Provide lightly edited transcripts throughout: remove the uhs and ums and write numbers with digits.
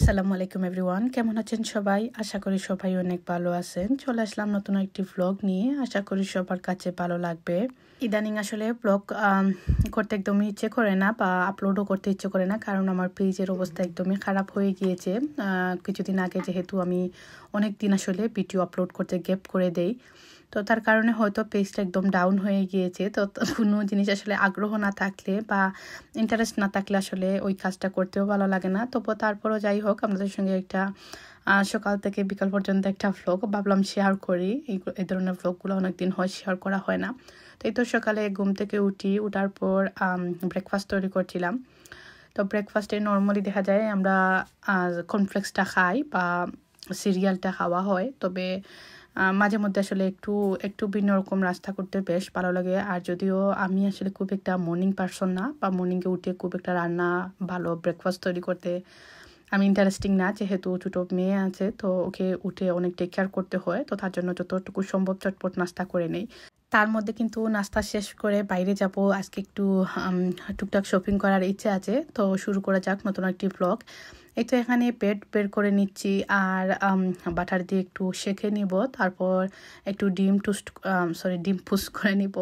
আসসালামু আলাইকুম এভরিওয়ান, কেমন আছেন সবাই? আশা করি সবাই অনেক ভালো আছেন। চলে আসলাম নতুন একটি ভ্লগ নিয়ে, আশা করি সবার কাছে ভালো লাগবে। ইদানিং আসলে ভ্লগ করতে একদমই ইচ্ছে করে না বা আপলোডও করতে ইচ্ছে করে না, কারণ আমার পেজের অবস্থা একদমই খারাপ হয়ে গিয়েছে। কিছুদিন আগে যেহেতু আমি অনেক দিন আসলে ভিডিও আপলোড করতে গ্যাপ করে দেই, তো তার কারণে হয়তো পেজটা একদম ডাউন হয়ে গিয়েছে। তো কোনো জিনিস আসলে আগ্রহ না থাকলে বা ইন্টারেস্ট না থাকলে আসলে ওই কাজটা করতেও ভালো লাগে না। তবুও তারপরও যাই হোক, আপনাদের সঙ্গে একটা সকাল থেকে বিকাল পর্যন্ত একটা ভ্লগ ভাবলাম শেয়ার করি। এই ধরনের ভ্লগগুলো অনেকদিন হয় শেয়ার করা হয় না। তো এই তো সকালে ঘুম থেকে উঠার পর ব্রেকফাস্ট তৈরি করছিলাম। তো ব্রেকফাস্টে নর্মালি দেখা যায় আমরা কর্নফ্লেক্সটা খাই বা সিরিয়ালটা খাওয়া হয়, তবে মাঝে মধ্যে আসলে একটু ভিন্ন রকম রাস্তা করতে বেশ ভালো লাগে। আর যদিও আমি আসলে খুব একটা মর্নিং পারসন না, বা মর্নিংয়ে উঠে খুব একটা রান্না ভালো ব্রেকফাস্ট তৈরি করতে আমি ইন্টারেস্টিং না, যেহেতু ছোটো মেয়ে আছে, তো ওকে উঠে অনেক টেক কেয়ার করতে হয়। তো তার জন্য যতটুকু সম্ভব চটপট নাস্তা করে নেই। তার মধ্যে কিন্তু নাস্তা শেষ করে বাইরে যাব, আজকে একটু টুকটাক শপিং করার ইচ্ছে আছে। তো শুরু করা যাক নতুন একটি ভ্লগ। এই তো এখানে ব্রেড বের করে নিচ্ছি আর বাটার দিয়ে একটু সেঁকে নিব, তারপর একটু ডিম পোস্ট করে নিব।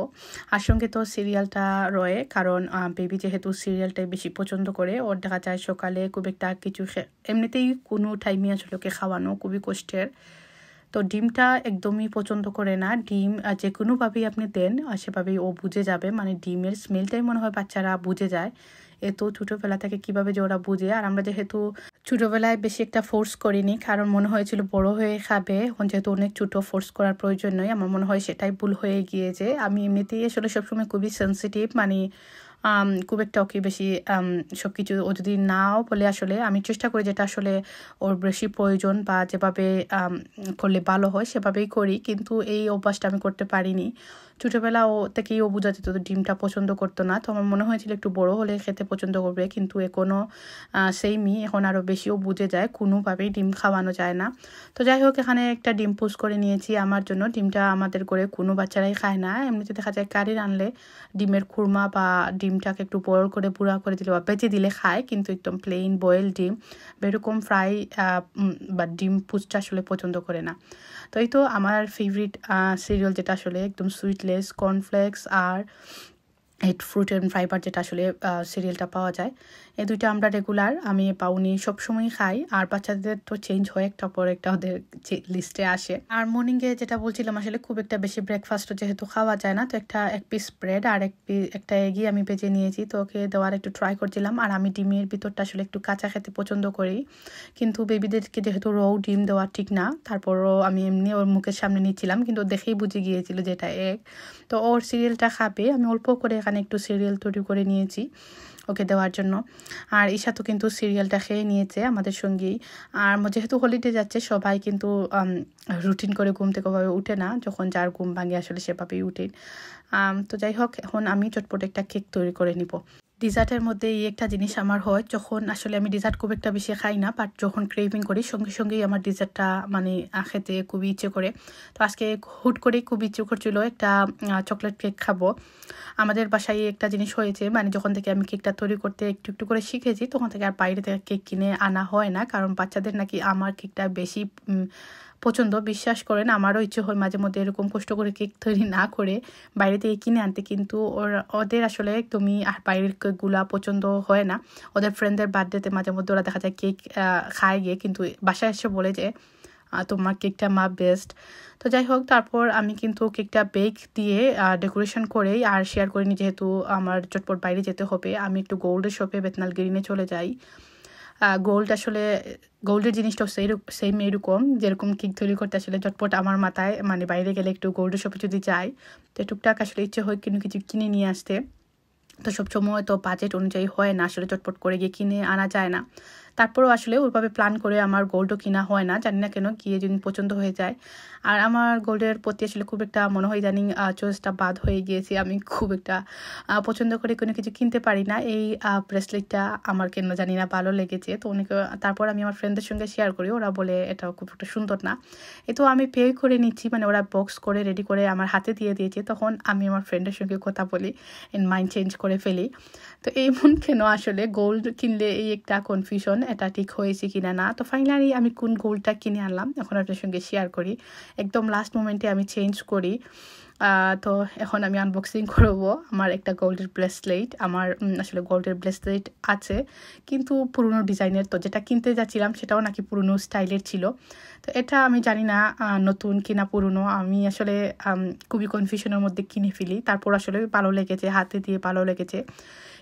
আর সঙ্গে তো সিরিয়ালটা রয়ে, কারণ বেবি যেহেতু সিরিয়ালটাই বেশি পছন্দ করে। ওর দেখা যায় সকালে খুব একটা কিছু এমনিতেই কোনো টাইমে আসলে ওকে খাওয়ানো খুবই কষ্টের। তো ডিমটা একদমই পছন্দ করে না। ডিম যে কোনোভাবেই আপনি দেন সেভাবেই ও বুঝে যাবে, মানে ডিমের স্মেলটাই মনে হয় বাচ্চারা বুঝে যায়। এত ছোটোবেলা থেকে কীভাবে যে ওরা বুঝে। আর আমরা যেহেতু ছোটোবেলায় বেশি একটা ফোর্স করিনি, কারণ মনে হয়েছিল বড় হয়ে খাবে, এখন যেহেতু অনেক ছোটো ফোর্স করার প্রয়োজন নয়, আমার মনে হয় সেটাই ভুল হয়ে গিয়েছে। আমি এমনিতেই আসলে সবসময় খুবই সেন্সিটিভ, মানে খুব একটা ওকে বেশি সব কিছু ও যদি নাও বলে আসলে আমি চেষ্টা করি যেটা আসলে ওর বেশি প্রয়োজন বা যেভাবে করলে ভালো হয় সেভাবেই করি, কিন্তু এই অভ্যাসটা আমি করতে পারিনি। ছোটোবেলা থেকেই ও বোঝা যেত ডিমটা পছন্দ করতো না। তো আমার মনে হয়েছিল একটু বড় হলে খেতে পছন্দ করবে, কিন্তু এখনও সেইমই, এখন আরও বেশিও বুঝে যায়, কোনোভাবেই ডিম খাওয়ানো যায় না। তো যাই হোক, এখানে একটা ডিম পোস্ট করে নিয়েছি আমার জন্য। ডিমটা আমাদের করে কোনো বাচ্চারাই খায় না। এমনিতে দেখা যায় কারি রানলে ডিমের খুরমা বা ডিমটাকে একটু বয়েল করে বুড়া করে দিলে বা বেঁচে দিলে খায়, কিন্তু একদম প্লেন বয়েল ডিম এরকম ফ্রাই বা ডিম পোস্টটা আসলে পছন্দ করে না। তো এই তো আমার ফেভারিট সিরিয়াল যেটা আসলে একদম সুইটলেস কর্নফ্লেক্স আর ফ্রুট অ্যান্ড ফাইবার যেটা আসলে সিরিয়ালটা পাওয়া যায়, এই দুইটা আমরা রেগুলার আমি পাউনি সবসময় খাই। আর বাচ্চাদের তো চেঞ্জ হয় একটা পর একটা ওদের লিস্টে আসে। আর মর্নিংয়ে যেটা বলছিলাম, আসলে খুব একটা বেশি ব্রেকফাস্টও যেহেতু খাওয়া যায় না, তো এক পিস ব্রেড আর একটা এগি আমি ভেজে নিয়েছি, তো ওকে দেওয়ার একটু ট্রাই করছিলাম। আর আমি ডিমের ভিতরটা আসলে একটু কাঁচা খেতে পছন্দ করি, কিন্তু বেবিদেরকে যেহেতু ডিম দেওয়া ঠিক না, তারপরও আমি এমনি ওর মুখের সামনে নিচ্ছিলাম, কিন্তু দেখেই বুঝে গিয়েছিল যে এটা এগ। তো ওর সিরিয়ালটা খাবে, আমি অল্প করে এখানে একটু সিরিয়াল তৈরি করে নিয়েছি ওকে দেওয়ার জন্য। আর ঈশা তো কিন্তু সিরিয়ালটা খেয়ে নিয়েছে আমাদের সঙ্গেই। আর যেহেতু হলিডে যাচ্ছে, সবাই কিন্তু রুটিন করে ঘুম থেকে ওভাবে উঠে না, যখন যার ঘুম ভাঙে আসলে সেভাবেই উঠে। তো যাই হোক, এখন আমি চটপট একটা কেক তৈরি করে নিব। ডিজার্টের মধ্যে এই একটা জিনিস আমার হয়, যখন আসলে আমি ডিজার্ট খুব একটা বেশি খাই না, বাট যখন ক্রেভিং করি সঙ্গে সঙ্গেই আমার ডিজার্টটা মানে খেতে খুবই ইচ্ছে করে। তো আজকে হুট করেই খুব ইচ্ছে করছিল একটা চকলেট কেক খাবো। আমাদের বাসায় একটা জিনিস হয়েছে, মানে যখন থেকে আমি কেকটা তৈরি করতে একটু একটু করে শিখেছি, তখন থেকে আর বাইরে থেকে কেক কিনে আনা হয় না, কারণ বাচ্চাদের নাকি আমার কেকটা বেশি পছন্দ। বিশ্বাস করেন, আমারও ইচ্ছে হয় মাঝে মধ্যে এরকম কষ্ট করে কেক তৈরি না করে বাইরে থেকে কিনে আনতে, কিন্তু ওদের আসলে একদমই বাইরের কেকগুলা পছন্দ হয় না। ওদের ফ্রেন্ডদের বার্থডেতে মাঝে মধ্যে ওরা দেখা যায় কেক খায় গিয়ে, কিন্তু বাসায় এসে বলে যে তোমার কেকটা মা বেস্ট। তো যাই হোক, তারপর আমি কিন্তু কেকটা বেক দিয়ে ডেকোরেশন করেই আর শেয়ার করিনি, যেহেতু আমার চটপট বাইরে যেতে হবে। আমি একটু গোল্ডের শপে বেতনাল গ্রিনে চলে যাই। গোল্ডের জিনিসটাও সেম এরকম, যেরকম কেক তৈরি করতে আসলে চটপট আমার মাথায়, মানে বাইরে গেলে একটু গোল্ডের শপে যদি যাই, তো টুকটাক আসলে ইচ্ছে হয় কিছু কিনে নিয়ে আসতে। তো সবসময় তো বাজেট অনুযায়ী হয় না, আসলে চটপট করে গিয়ে কিনে আনা যায় না। তারপরেও আসলে ওইভাবে প্ল্যান করে আমার গোল্ডও কিনা হয় না, জানি না কেন, গিয়ে যদি পছন্দ হয়ে যায়। আর আমার গোল্ডের প্রতি আসলে খুব একটা মনে হয় জানি চয়েসটা বাদ হয়ে গিয়েছে। আমি খুব একটা পছন্দ করে কোনো কিছু কিনতে পারি না। এই ব্রেসলেটটা আমার কেন জানি না ভালো লেগেছে, তো তারপর আমি আমার ফ্রেন্ডদের সঙ্গে শেয়ার করি, ওরা বলে এটা খুব একটা সুন্দর না। তো আমি পে করে নিচ্ছি, মানে ওরা বক্স করে রেডি করে আমার হাতে দিয়ে দিয়েছে, তখন আমি আমার ফ্রেন্ডের সঙ্গে কথা বলি, মাইন্ড চেঞ্জ করে ফেলি। তো এমন কেন আসলে গোল্ড কিনলে এই একটা কনফিউশন, এটা ঠিক হয়েছে কিনা না। তো ফাইনালি আমি কোন গোল্ডটা কিনে আনলাম এখন আপনার সঙ্গে শেয়ার করি। একদম লাস্ট মোমেন্টে আমি চেঞ্জ করি। তো এখন আমি আনবক্সিং করব আমার একটা গোল্ডের ব্রেসলেট। আমার আসলে গোল্ডের ব্রেসলেট আছে কিন্তু পুরনো ডিজাইনের, তো যেটা কিনতে যাচ্ছিলাম সেটাও নাকি পুরনো স্টাইলের ছিল। তো এটা আমি জানি না নতুন কিনা পুরনো, আমি আসলে খুবই কনফিউশনের মধ্যে কিনে ফেলি। তারপর আসলে ভালো লেগেছে, হাতে দিয়ে ভালো লেগেছে।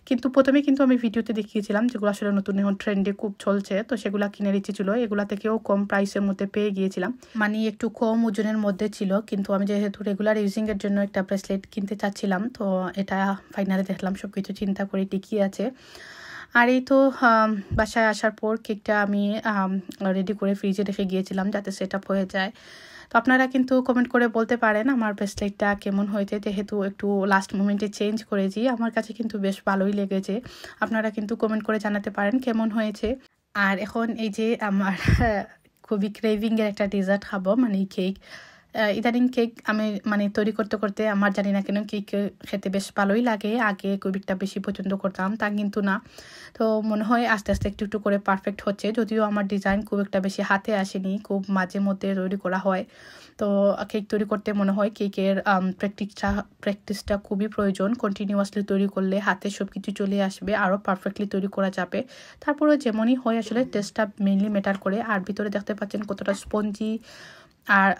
কিন্তু প্রথমে কিন্তু আমি ভিডিওতে দেখিয়েছিলাম যেগুলো আসলে নতুন এখন ট্রেন্ডে খুব চলছে, তো সেগুলো কিনে ইচ্ছে ছিল। এগুলা থেকেও কম প্রাইসের মধ্যে পেয়ে গিয়েছিলাম, মানে একটু কম ওজনের মধ্যে ছিল। কিন্তু আমি যেহেতু রেগুলার ইউজিংয়ের জন্য একটা ব্রেসলেট কিনতে চাচ্ছিলাম, তো এটা ফাইনালি দেখলাম সব কিছু চিন্তা করে টিকিয়ে আছে। আর এই তো বাসায় আসার পর কেকটা আমি রেডি করে ফ্রিজে রেখে গিয়েছিলাম যাতে সেট আপ হয়ে যায়। তো আপনারা কিন্তু কমেন্ট করে বলতে পারেন আমার ব্রেসলেটটা কেমন হয়েছে, যেহেতু একটু লাস্ট মোমেন্টে চেঞ্জ করেছি। আমার কাছে কিন্তু বেশ ভালোই লেগেছে, আপনারা কিন্তু কমেন্ট করে জানাতে পারেন কেমন হয়েছে। আর এখন এই যে আমার খুবই ক্রেভিংয়ের একটা ডেজার্ট খাবো, মানে কেক। ইদানিং কেক আমি মানে তৈরি করতে করতে আমার জানি না কেন কেক খেতে বেশ ভালোই লাগে। আগে খুব একটা বেশি পছন্দ করতাম, তা কিন্তু না। তো মনে হয় আস্তে আস্তে একটু একটু করে পারফেক্ট হচ্ছে, যদিও আমার ডিজাইন খুব একটা বেশি হাতে আসেনি, খুব মাঝে মধ্যে তৈরি করা হয়। তো কেক তৈরি করতে মনে হয় কেকের প্র্যাকটিসটা খুবই প্রয়োজন। কন্টিনিউয়াসলি তৈরি করলে হাতে সব কিছু চলে আসবে, আরও পারফেক্টলি তৈরি করা যাবে। তারপরে যেমনই হয় আসলে টেস্টটা মেনলি ম্যাটার করে। আর ভিতরে দেখতে পাচ্ছেন কতটা স্পঞ্জি, আর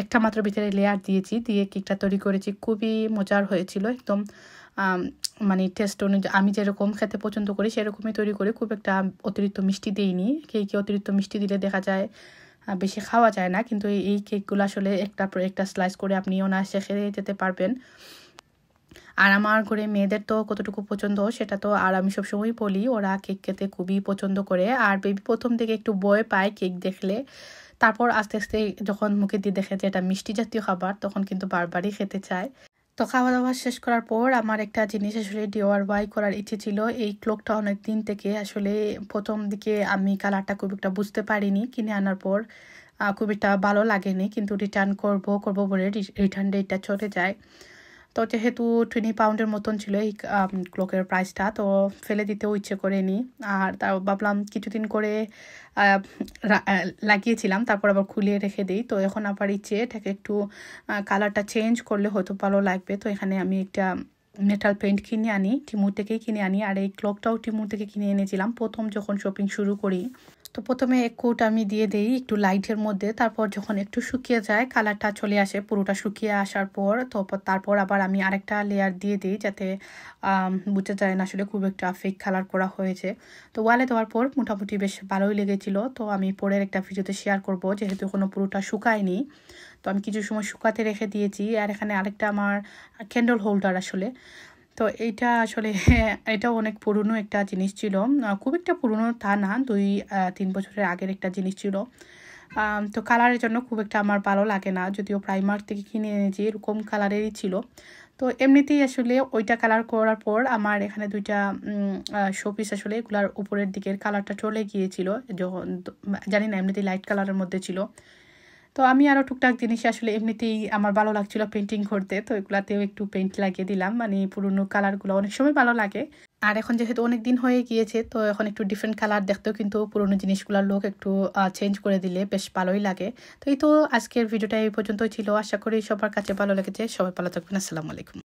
একটা মাত্র ভিতরে লেয়ার দিয়েছি, দিয়ে কেকটা তৈরি করেছি। খুবই মজার হয়েছিল একদম, মানে টেস্ট অনুযায়ী আমি যেরকম খেতে পছন্দ করি সেরকমই তৈরি করি। খুব একটা অতিরিক্ত মিষ্টি দিইনি, কেকে অতিরিক্ত মিষ্টি দিলে দেখা যায় বেশি খাওয়া যায় না। কিন্তু এই কেকগুলো আসলে একটা স্লাইস করে আপনি অনায়াসে খেয়ে যেতে পারবেন। আর আমার ঘরে মেয়েদের তো কতটুকু পছন্দ সেটা তো আর আমি সবসময় বলি, ওরা কেক খেতে খুবই পছন্দ করে। আর বেবি প্রথম থেকে একটু ভয় পায় কেক দেখলে, তারপর আস্তে আস্তে যখন মুখে দিয়ে দেখে যে এটা মিষ্টি জাতীয় খাবার, তখন কিন্তু বারবারই খেতে চায়। তো খাওয়া দাওয়া শেষ করার পর আমার একটা জিনিস আসলে DIY করার ইচ্ছে ছিল। এই ক্লকটা অনেক দিন থেকে আসলে প্রথম দিকে আমি কালারটা খুব একটা বুঝতে পারিনি, কিনে আনার পর খুব একটা ভালো লাগেনি, কিন্তু রিটার্ন করবো বলে রিটার্ন ডেটটা চলে যায়। তো যেহেতু 20 পাউন্ডের মতন ছিল এই ক্লকের প্রাইসটা, তো ফেলে দিতেও ইচ্ছে করেনি। আর তাও ভাবলাম কিছুদিন করে লাগিয়েছিলাম, তারপর আবার খুলে রেখে দিই। তো এখন আবার ইচ্ছে এটাকে একটু কালারটা চেঞ্জ করলে হয়তো ভালো লাগবে। তো এখানে আমি একটা মেটাল পেইন্ট কিনে আনি, টিমুর থেকেই কিনে আনি। আর এই ক্লকটাও টিমুর থেকে কিনে এনেছিলাম প্রথম যখন শপিং শুরু করি। তো প্রথমে এক কোট আমি দিয়ে দিই একটু লাইটের মধ্যে, তারপর যখন একটু শুকিয়ে যায় কালারটা চলে আসে, পুরোটা শুকিয়ে আসার পর তো তারপর আবার আমি আরেকটা লেয়ার দিয়ে দিই যাতে বুঝতে যায় না আসলে খুব একটা ফেক কালার করা হয়েছে। তো ওয়ালে দেওয়ার পর মোটামুটি বেশ ভালোই লেগেছিল। তো আমি পরের একটা ভিডিওতে শেয়ার করব, যেহেতু কোনো পুরোটা শুকায়নি। তো আমি কিছু সময় শুকাতে রেখে দিয়েছি। আর এখানে আরেকটা আমার ক্যান্ডেল হোল্ডার আসলে, তো এইটা আসলে এটাও অনেক পুরনো একটা জিনিস ছিল, খুব একটা পুরনো তা না, 2-3 বছরের আগের একটা জিনিস ছিল। তো কালারের জন্য খুব একটা আমার ভালো লাগে না, যদিও প্রাইমার থেকে কিনে এনেছি এরকম কালারেরই ছিল। তো এমনিতেই আসলে ওইটা কালার করার পর আমার এখানে 2টা শোপিস আসলে এগুলার উপরের দিকের কালারটা চলে গিয়েছিল, যখন জানি না এমনিতেই লাইট কালারের মধ্যে ছিল। তো আমি আরও টুকটাক জিনিস আসলে এমনিতেই আমার ভালো লাগছিল পেন্টিং করতে, তো এগুলাতেও একটু পেন্ট লাগিয়ে দিলাম, মানে পুরোনো কালারগুলো অনেক সময় ভালো লাগে। আর এখন যেহেতু অনেক দিন হয়ে গিয়েছে, তো এখন একটু ডিফারেন্ট কালার দেখতেও কিন্তু পুরোনো জিনিসগুলোর লোক একটু চেঞ্জ করে দিলে বেশ ভালোই লাগে। তো এই তো আজকের ভিডিওটা এই পর্যন্তই ছিল, আশা করি সবার কাছে ভালো লেগেছে। সবাই ভালো থাকবেন, আসসালামু আলাইকুম।